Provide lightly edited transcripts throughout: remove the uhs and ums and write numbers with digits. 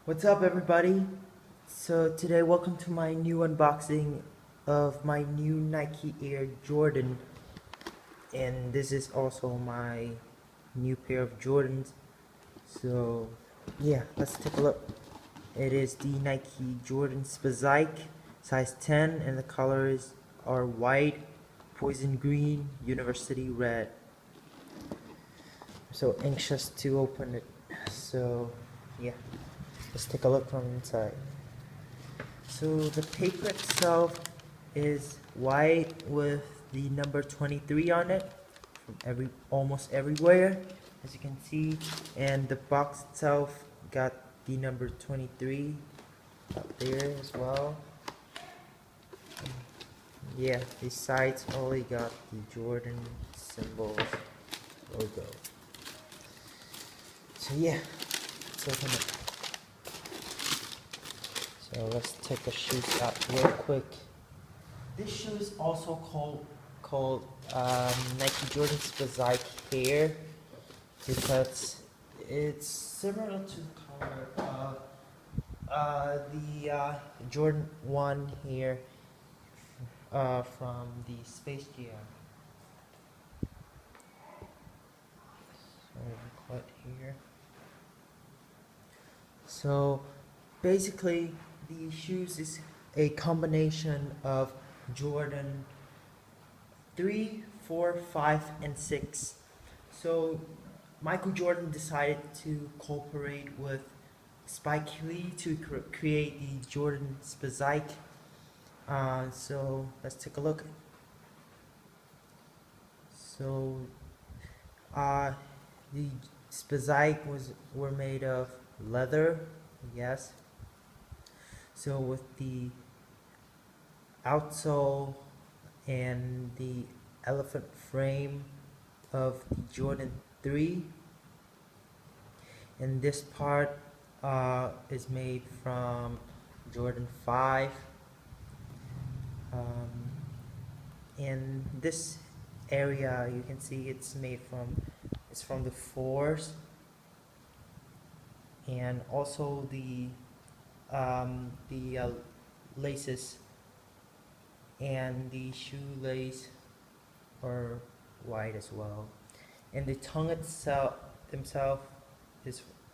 What's up, everybody? So today, welcome to my new unboxing of my new Nike Air Jordan, and this is also my new pair of Jordans. So yeah, let's take a look. It is the Nike Jordan Spizike, size 10, and the colors are white, poison green, university red. I'm so anxious to open it. So yeah, let's take a look from inside. So the paper itself is white with the number 23 on it from almost everywhere, as you can see, and the box itself got the number 23 up there as well. Yeah, the sides only got the Jordan symbol logo. So yeah, let's open it. So let's take the shoes out real quick. This shoe is also called Nike Jordan Spizike Hare because it's similar to the color of the Jordan 1 here from the Space Jam. So we call it here. So basically, the shoes is a combination of Jordan 3, 4, 5, and 6. So Michael Jordan decided to cooperate with Spike Lee to create the Jordan Spizike. So let's take a look. So the Spizike were made of leather, yes. So with the outsole and the elephant frame of the Jordan 3, and this part is made from Jordan 5, and this area you can see it's from the 4s, and also the laces and the shoelace are white as well, and the tongue itself themselves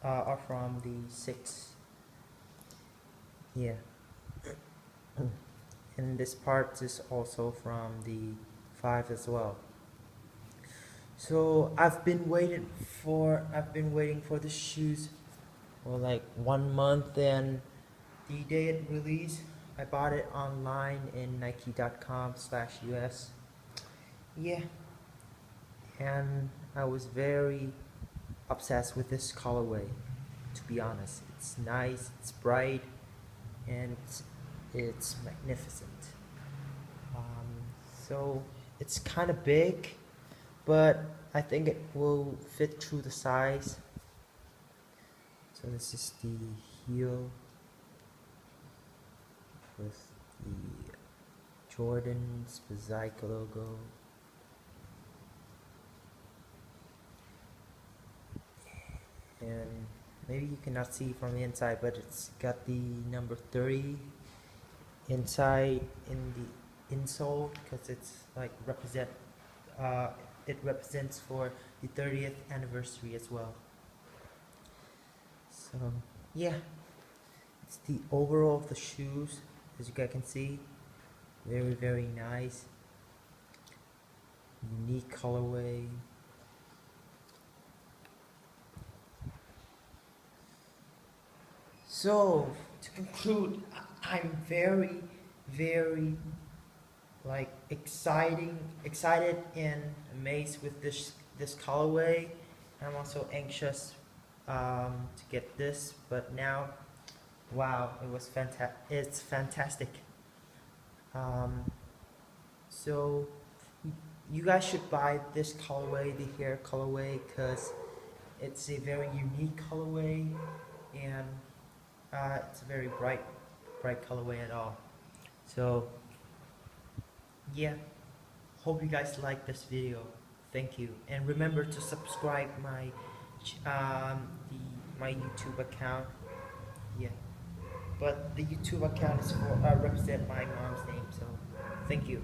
are from the 6. Yeah. And this part is also from the 5 as well. So I've been waiting for the shoes for like 1 month, and the day it released, I bought it online in Nike.com/US. Yeah, and I was very obsessed with this colorway, to be honest. It's nice, it's bright, and it's magnificent. So it's kind of big, but I think it will fit through the size. So this is the heel with the Jordan Spizike logo. And maybe you cannot see from the inside, but it's got the number 30 inside in the insole because it's like it represents for the 30th anniversary as well. So yeah, it's the overall of the shoes, as you guys can see. Very nice, unique colorway. So to conclude, I'm very like excited and amazed with this colorway. I'm also anxious to get this, but now, wow, it's fantastic. So you guys should buy this colorway, the Hare colorway, because it's a very unique colorway, and it's a very bright colorway at all. So yeah, hope you guys like this video. Thank you, and remember to subscribe my YouTube account. Yeah. But the YouTube account is for represent my mom's name. So thank you.